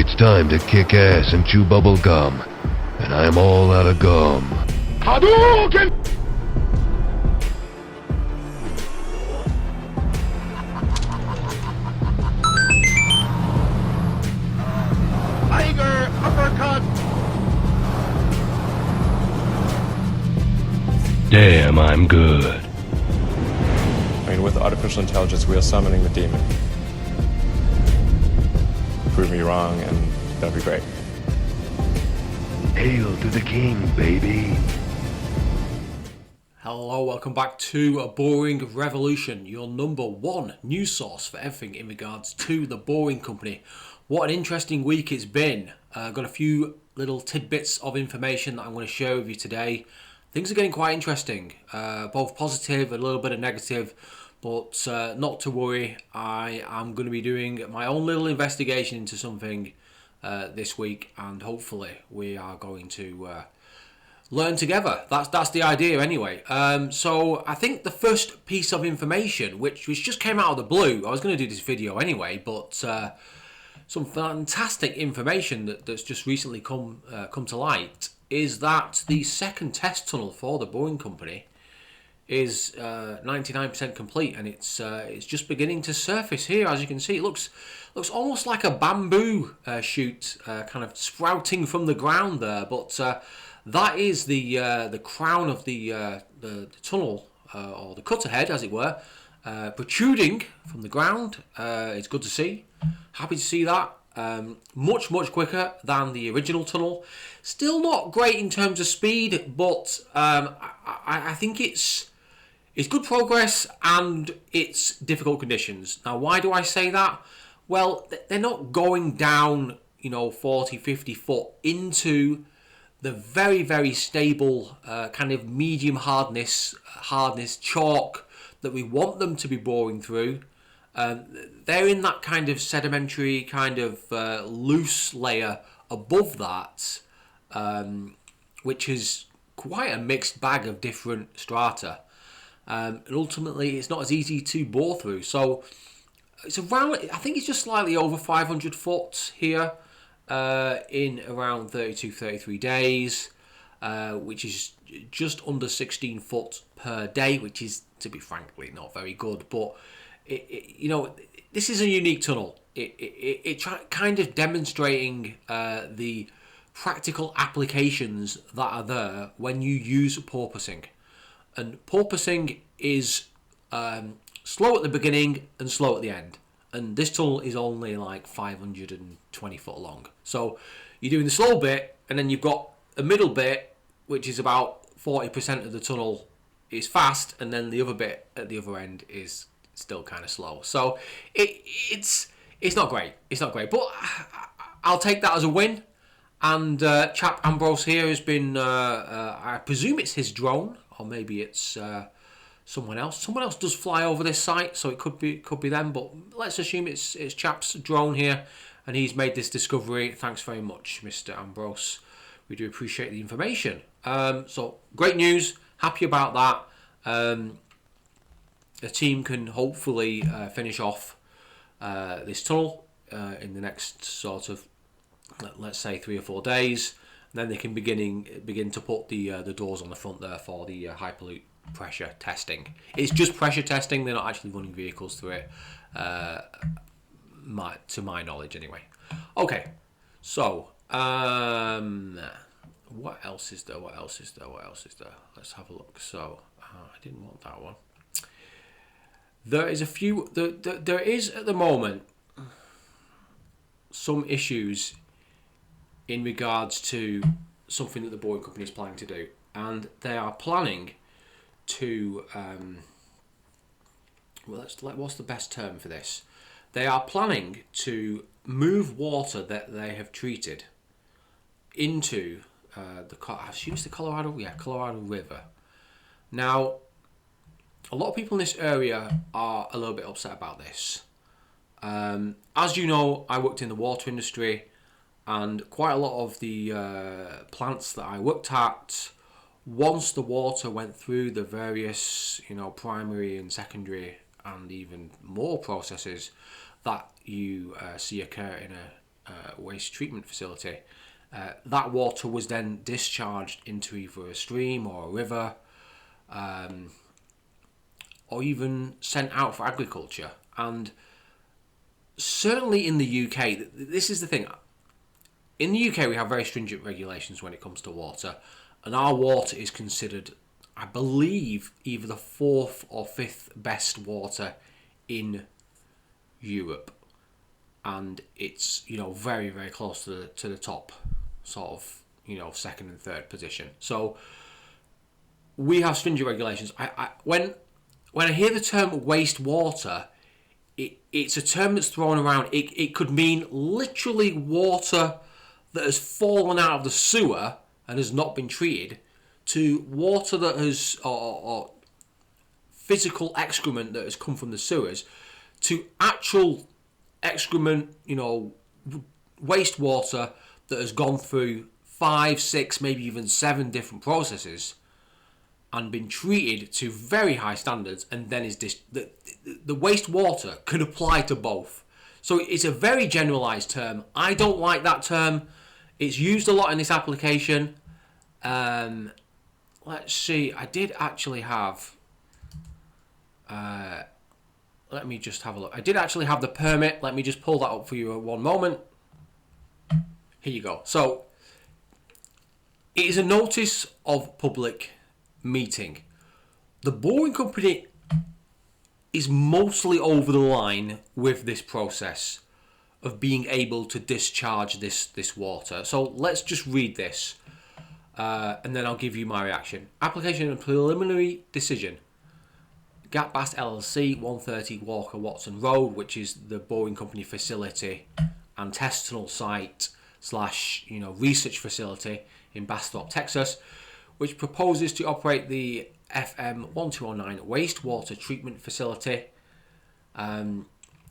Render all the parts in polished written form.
It's time to kick ass and chew bubble gum. And I'm all out of gum. Hadouken! Tiger uppercut! Damn, I'm good. I mean, with artificial intelligence, we are summoning the demon. Prove me wrong, and that'd be great. Hail to the king, baby. Hello, welcome back to A Boring Revolution, your number one news source for everything in regards to the Boring Company. What an interesting week it's been. I've got a few little tidbits of information that I'm going to share with you today. Things are getting quite interesting, both positive, a little bit of negative, but not to worry. I am going to be doing my own little investigation into something this week, and hopefully we are going to learn together. That's the idea anyway. So I think the first piece of information, which just came out of the blue, I was going to do this video anyway, but some fantastic information that's just recently come to light, is that the second test tunnel for the Boring Company is 99% complete, and it's just beginning to surface here. As you can see, it looks almost like a bamboo shoot kind of sprouting from the ground there, but that is the crown of the tunnel, or the cutter head, as it were, protruding from the ground. It's good to see. Happy to see that. Much quicker than the original tunnel. Still not great in terms of speed, but I think it's good progress, and it's difficult conditions. Now, why do I say that? Well, they're not going down, 40, 50 foot into the very stable kind of medium hardness chalk that we want them to be boring through. They're in that kind of sedimentary, kind of loose layer above that, which is quite a mixed bag of different strata. And ultimately, it's not as easy to bore through. So it's around, I think it's just slightly over 500 foot here, in around 32, 33 days, which is just under 16 foot per day, which is, to be frankly, not very good. But this is a unique tunnel. It kind of demonstrating the practical applications that are there when you use porpoising. And porpoising is slow at the beginning and slow at the end. And this tunnel is only like 520 foot long. So you're doing the slow bit, and then you've got a middle bit, which is about 40% of the tunnel is fast, and then the other bit at the other end is still kind of slow. So it's not great. It's not great, but I'll take that as a win. And Chap Ambrose here has been, I presume it's his drone, or maybe it's someone else. Someone else does fly over this site, so it could be them. But let's assume it's Chap's drone here, and he's made this discovery. Thanks very much, Mr. Ambrose. We do appreciate the information. So great news. Happy about that. The team can hopefully finish off this tunnel in the next sort of, let's say, 3 or 4 days. And then they can begin to put the doors on the front there for the hyperloop pressure testing. It's just pressure testing. They're not actually running vehicles through it, to my knowledge anyway. Okay, so what else is there? Let's have a look. So I didn't want that one. There is a few. There is at the moment some issues in regards to something that the Boring Company is planning to do, and they are planning to. What's the best term for this? They are planning to move water that they have treated into I assume it's the Colorado River. Now, a lot of people in this area are a little bit upset about this. As you know, I worked in the water industry, and quite a lot of the plants that I worked at, once the water went through the various, primary and secondary and even more processes that you see occur in waste treatment facility. That water was then discharged into either a stream or a river, or even sent out for agriculture. And certainly in the UK, this is the thing. In the UK, we have very stringent regulations when it comes to water, and our water is considered, I believe, either the 4th or 5th best water in Europe, and it's very, very close to the top, sort of 2nd and 3rd position. So we have stringent regulations. When I hear the term wastewater, it's a term that's thrown around. It could mean literally water that has fallen out of the sewer and has not been treated, to water that has, or physical excrement that has come from the sewers, to actual excrement, wastewater that has gone through 5, 6, maybe even 7 different processes and been treated to very high standards, and then the wastewater could apply to both. So it's a very generalised term. I don't like that term. It's used a lot in this application. Let's see. I did actually have... let me just have a look. I did actually have the permit. Let me just pull that up for you at one moment. Here you go. So, it is a notice of public meeting. The boring company is mostly over the line with this process of being able to discharge this water. So let's just read this, and then I'll give you my reaction. Application and preliminary decision. Gap Bast LLC, 130 Walker Watson Road, which is the boring company facility and test tunnel site / research facility in Bastrop, Texas, which proposes to operate the FM 1209 wastewater treatment facility,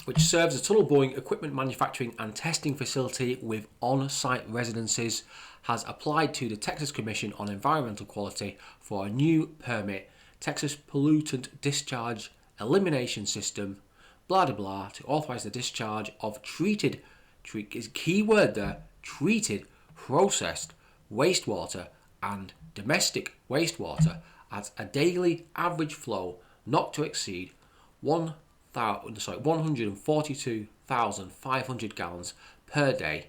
which serves a tunnel boring equipment manufacturing and testing facility with on-site residences, has applied to the Texas Commission on Environmental Quality for a new permit, Texas Pollutant Discharge Elimination System, blah blah blah, to authorize the discharge of treated processed wastewater and domestic wastewater at a daily average flow not to exceed 142,500 gallons per day,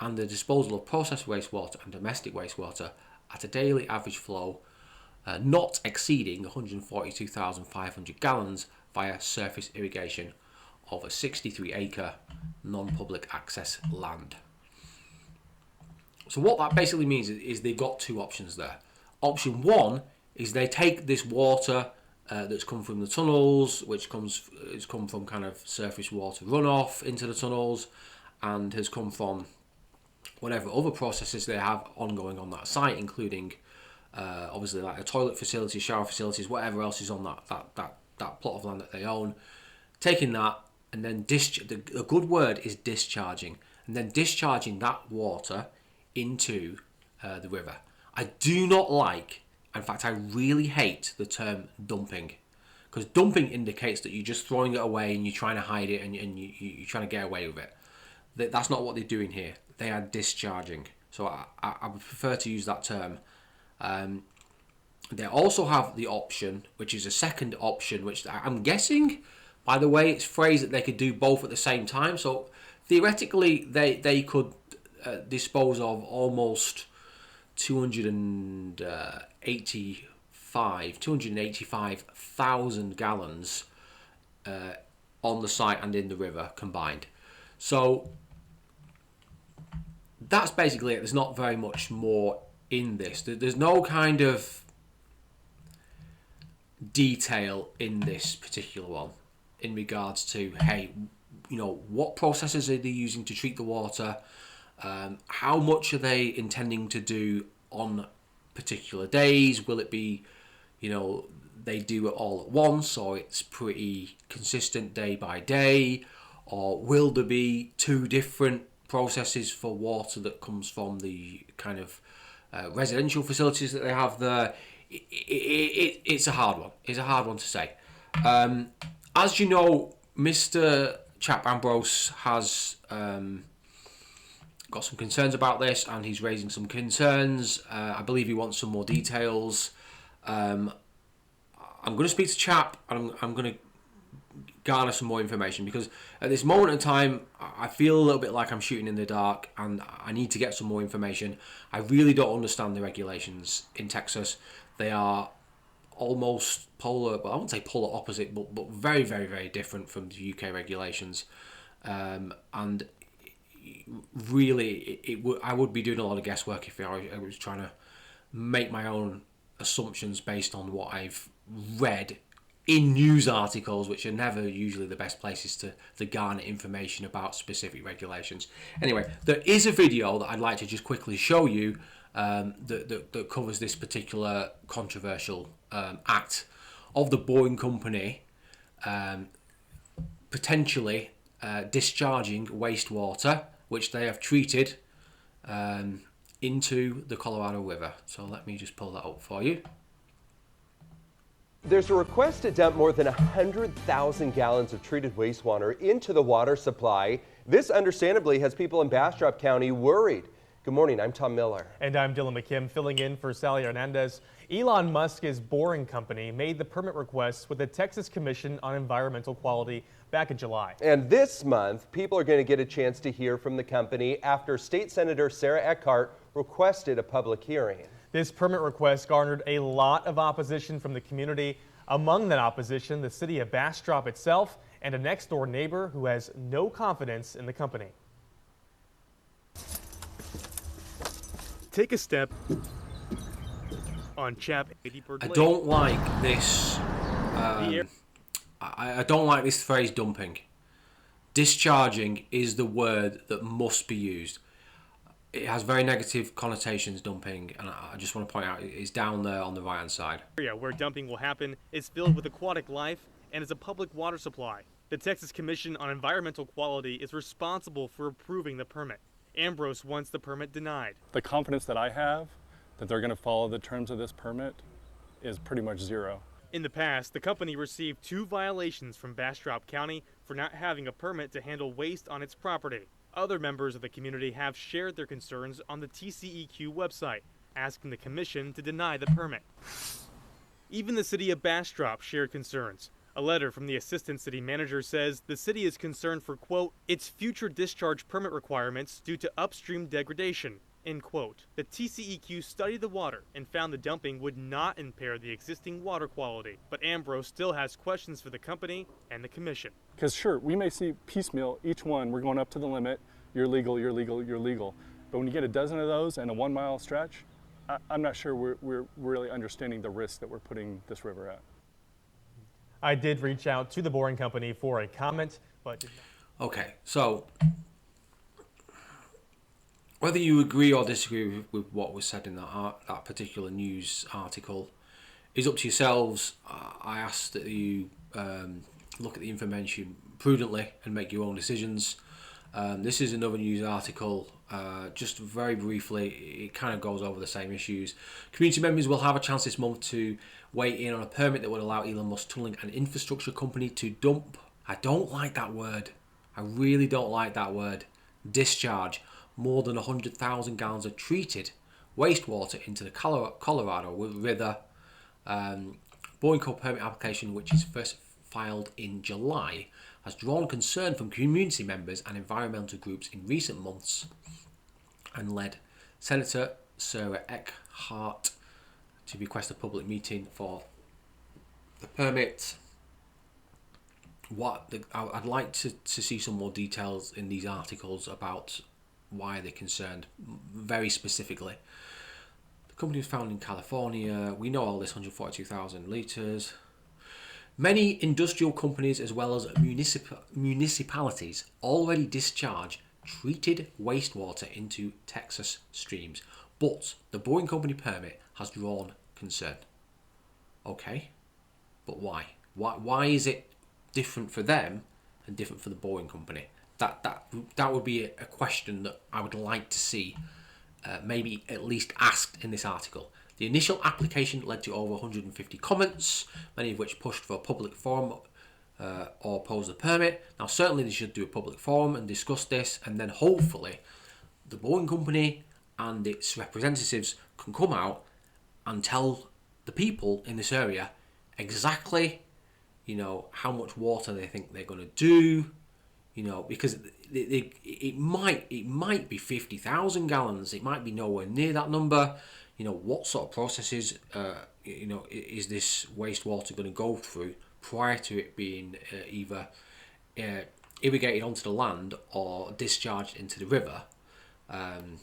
and the disposal of processed wastewater and domestic wastewater at a daily average flow not exceeding 142,500 gallons via surface irrigation of a 63-acre non-public access land. So what that basically means is they've got 2 options there. Option 1 is they take this water that's come from the tunnels, which has come from kind of surface water runoff into the tunnels, and has come from whatever other processes they have ongoing on that site, including obviously like a toilet facility, shower facilities, whatever else is on that plot of land that they own. Taking that and then the good word is discharging, and then discharging that water into the river. I do not like, in fact I really hate the term dumping, because dumping indicates that you're just throwing it away and you're trying to hide it and you're trying to get away with it. That's not what they're doing here. They are discharging. So I would prefer to use that term. They also have the option, which is a second option, which I'm guessing, by the way it's phrased, that they could do both at the same time. So theoretically, they could dispose of almost 285,000 gallons on the site and in the river combined. So that's basically it. There's not very much more in this. There's no kind of detail in this particular one in regards to, hey, what processes are they using to treat the water, how much are they intending to do on particular days. Will it be, they do it all at once, or it's pretty consistent day by day, or will there be 2 different processes for water that comes from the kind of residential facilities that they have there? It's a hard one. It's a hard one to say. As you know, Mr. Chap Ambrose has got some concerns about this, and he's raising some concerns. I believe he wants some more details. I'm going to speak to Chap, and I'm going to garner some more information, because at this moment in time I feel a little bit like I'm shooting in the dark, and I need to get some more information. I really don't understand the regulations in Texas. They are almost polar, well, I wouldn't say polar opposite, but very, very, very different from the UK regulations. And really, I would be doing a lot of guesswork if I was trying to make my own assumptions based on what I've read in news articles, which are never usually the best places to garner information about specific regulations. Anyway, there is a video that I'd like to just quickly show you that covers this particular controversial act of the Boring Company potentially discharging wastewater, which they have treated into the Colorado River. So let me just pull that up for you. There's a request to dump more than 100,000 gallons of treated wastewater into the water supply. This understandably has people in Bastrop County worried. Good morning, I'm Tom Miller. And I'm Dylan McKim, filling in for Sally Hernandez. Elon Musk's Boring Company made the permit request with the Texas Commission on Environmental Quality back in July. And this month, people are going to get a chance to hear from the company after State Senator Sarah Eckhart requested a public hearing. This permit request garnered a lot of opposition from the community. Among that opposition, the city of Bastrop itself and a next-door neighbor who has no confidence in the company. Take a step on Chap Ambrose. I don't like this. I don't like this phrase dumping. Discharging is the word that must be used. It has very negative connotations, dumping, and I just want to point out it's down there on the right hand side. The area where dumping will happen is filled with aquatic life and is a public water supply. The Texas Commission on Environmental Quality is responsible for approving the permit. Ambrose wants the permit denied. The confidence that I have that they're going to follow the terms of this permit is pretty much zero. In the past, the company received 2 violations from Bastrop County for not having a permit to handle waste on its property. Other members of the community have shared their concerns on the TCEQ website, asking the commission to deny the permit. Even the city of Bastrop shared concerns. A letter from the assistant city manager says the city is concerned for, quote, its future discharge permit requirements due to upstream degradation, end quote. The TCEQ studied the water and found the dumping would not impair the existing water quality. But Ambrose still has questions for the company and the commission. Because sure, we may see piecemeal, each one, we're going up to the limit, you're legal, you're legal, you're legal. But when you get a dozen of those in a 1 mile stretch, I'm not sure we're really understanding the risk that we're putting this river at. I did reach out to the Boring Company for a comment, but... Okay, so whether you agree or disagree with what was said in that particular news article is up to yourselves. I ask that you look at the information prudently and make your own decisions. This is another news article. Just very briefly, it kind of goes over the same issues. Community members will have a chance this month to weigh in on a permit that would allow Elon Musk tunneling an infrastructure company to dump. I don't like that word. I really don't like that word. Discharge more than 100,000 gallons of treated wastewater into the Colorado River. Boring Co permit application, which is first filed in July, has drawn concern from community members and environmental groups in recent months and led Senator Sarah Eckhart to request a public meeting for the permit. I'd like to see some more details in these articles about why they're concerned very specifically. The company was founded in California. We know all this, 142,000 litres. Many industrial companies as well as municipalities already discharge treated wastewater into Texas streams, but the Boring Company permit has drawn concern. Okay, but why? Why is it different for them and different for the Boring Company? That would be a question that I would like to see maybe at least asked in this article. The initial application led to over 150 comments, many of which pushed for a public forum or opposed the permit. Now certainly they should do a public forum and discuss this, and then hopefully the boring company and its representatives can come out and tell the people in this area exactly, how much water they think they're going to do, because it might be 50,000 gallons, it might be nowhere near that number. What sort of processes, is this wastewater going to go through prior to it being either irrigated onto the land or discharged into the river? I'm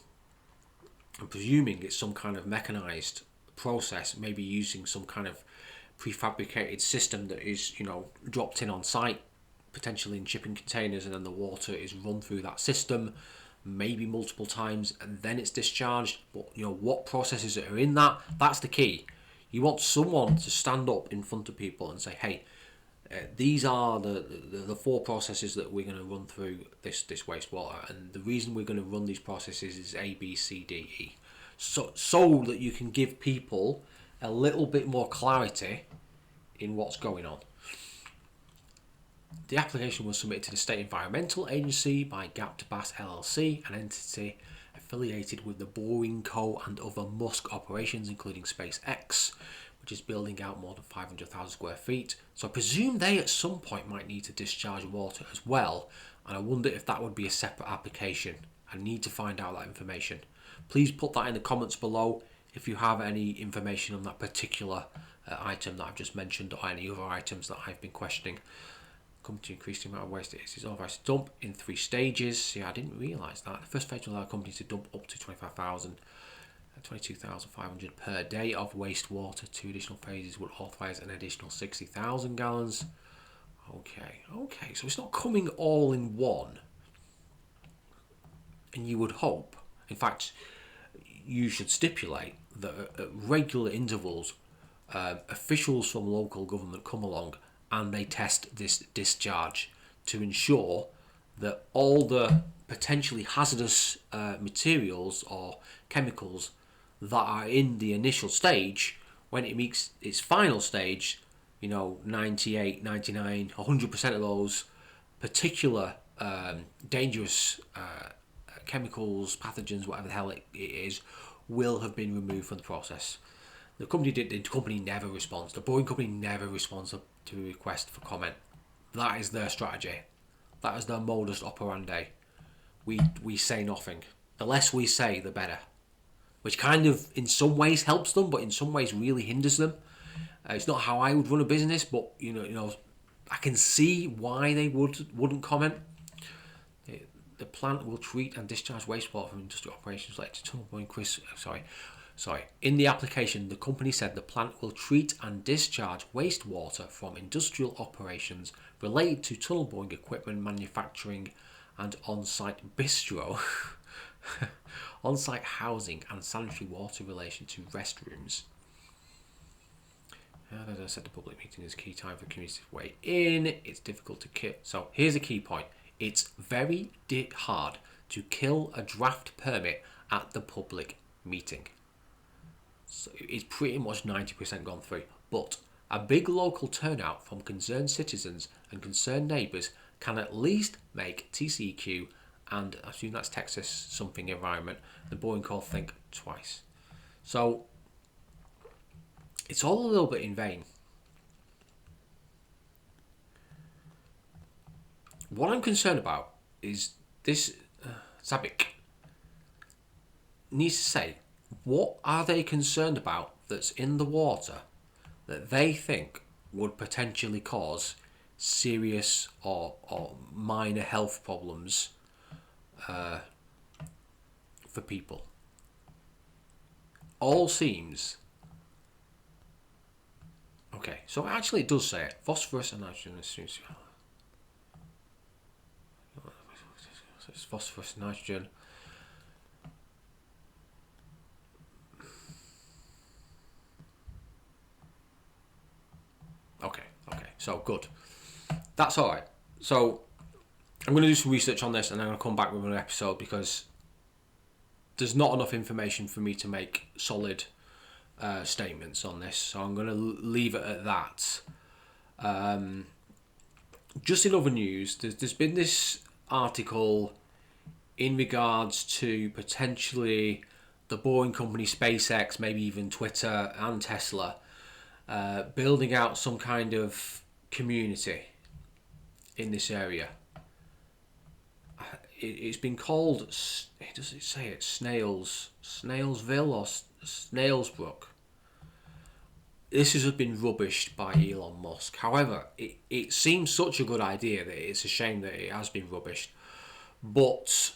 presuming it's some kind of mechanized process, maybe using some kind of prefabricated system that is, dropped in on site, potentially in shipping containers, and then the water is run through that system, maybe multiple times, and then it's discharged. But what processes are in that? That's the key. You want someone to stand up in front of people and say, hey, these are the four processes that we're going to run through this wastewater, and the reason we're going to run these processes is A, B, C, D, E, so that you can give people a little bit more clarity in what's going on. The application was submitted to the State Environmental Agency by Gap Bass LLC, an entity affiliated with the Boring Co. and other Musk operations, including SpaceX, which is building out more than 500,000 square feet. So I presume they at some point might need to discharge water as well, and I wonder if that would be a separate application. I need to find out that information. Please put that in the comments below if you have any information on that particular item that I've just mentioned, or any other items that I've been questioning. Come to increase the amount of waste it is authorised to dump in 3 stages. Yeah, I didn't realise that. The first phase will allow companies to dump up to 22,500 per day of wastewater. 2 additional phases would authorise an additional 60,000 gallons. Okay, so it's not coming all in one. And you would hope, in fact, you should stipulate that at regular intervals, officials from local government come along and they test this discharge to ensure that all the potentially hazardous materials or chemicals that are in the initial stage, when it meets its final stage, 98, 99, 100% of those particular dangerous chemicals, pathogens, whatever the hell it is, will have been removed from the process. The company never responds. The boring company never responds to a request for comment. That is their strategy. That is their modus operandi. We say nothing. The less we say, the better. Which kind of, in some ways, helps them, but in some ways really hinders them. It's not how I would run a business, but I can see why they wouldn't comment. The plant will treat and discharge wastewater from industrial operations related to tunnel boring. In the application, the company said the plant will treat and discharge wastewater from industrial operations related to tunnel boring equipment manufacturing and on-site bistro, on-site housing and sanitary water relation to restrooms. As I said, the public meeting is a key time for community to weigh in. It's difficult to kill. So here's a key point. It's very hard to kill a draft permit at the public meeting. So it's pretty much 90% gone through. But a big local turnout from concerned citizens and concerned neighbours can at least make TCEQ, and I assume that's Texas something environment, the Boring Co. think twice. So it's all a little bit in vain. What I'm concerned about is this Sabic needs to say, what are they concerned about that's in the water that they think would potentially cause serious or minor health problems for people? All seems... Okay, so actually it does say it. Phosphorus and nitrogen. It's phosphorus and nitrogen. Okay, so good. That's alright. So I'm going to do some research on this and I'm going to come back with an episode because there's not enough information for me to make solid statements on this. So I'm going to leave it at that. Just in other news, there's been this article in regards to potentially the Boring Company, SpaceX, maybe even Twitter and Tesla, building out some kind of community in this area. It's been called, does it say it, Snailsville or Snailsbrook? This has been rubbished by Elon Musk. However, it seems such a good idea that it's a shame that it has been rubbished. But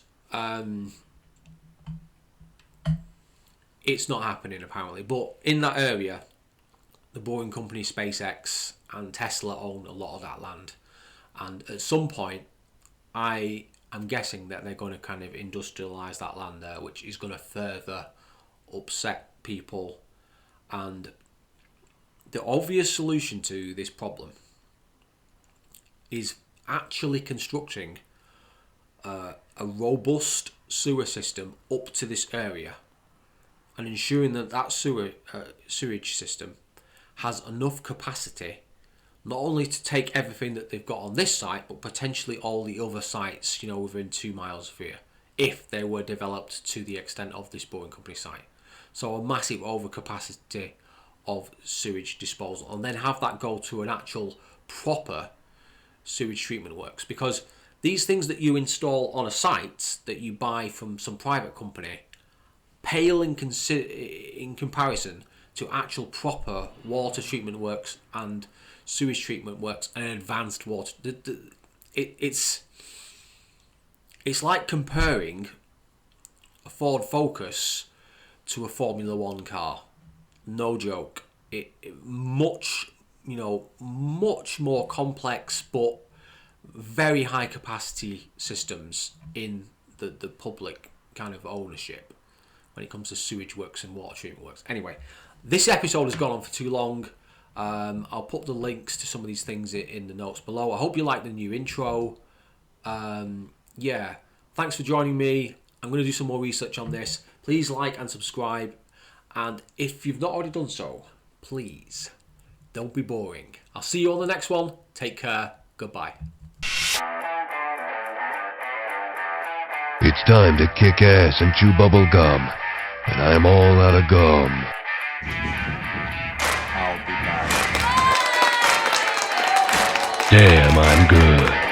it's not happening apparently. But in that area, the Boring Company, SpaceX and Tesla own a lot of that land. And at some point, I am guessing that they're going to kind of industrialise that land there, which is going to further upset people. And the obvious solution to this problem is actually constructing a robust sewer system up to this area and ensuring that that sewage system has enough capacity not only to take everything that they've got on this site, but potentially all the other sites, you know, within 2 miles of here, if they were developed to the extent of this Boring Company site. So a massive overcapacity of sewage disposal, and then have that go to an actual proper sewage treatment works, because these things that you install on a site that you buy from some private company pale in comparison to actual proper water treatment works and sewage treatment works and advanced water. It's like comparing a Ford Focus to a Formula One car. No joke. Much more complex, but very high capacity systems in the public kind of ownership when it comes to sewage works and water treatment works. Anyway, this episode has gone on for too long. I'll put the links to some of these things in the notes below. I hope you like the new intro. Yeah, thanks for joining me. I'm going to do some more research on this. Please like and subscribe. And if you've not already done so, please don't be boring. I'll see you on the next one. Take care. Goodbye. It's time to kick ass and chew bubble gum. And I'm all out of gum. I'll be back. Damn, I'm good.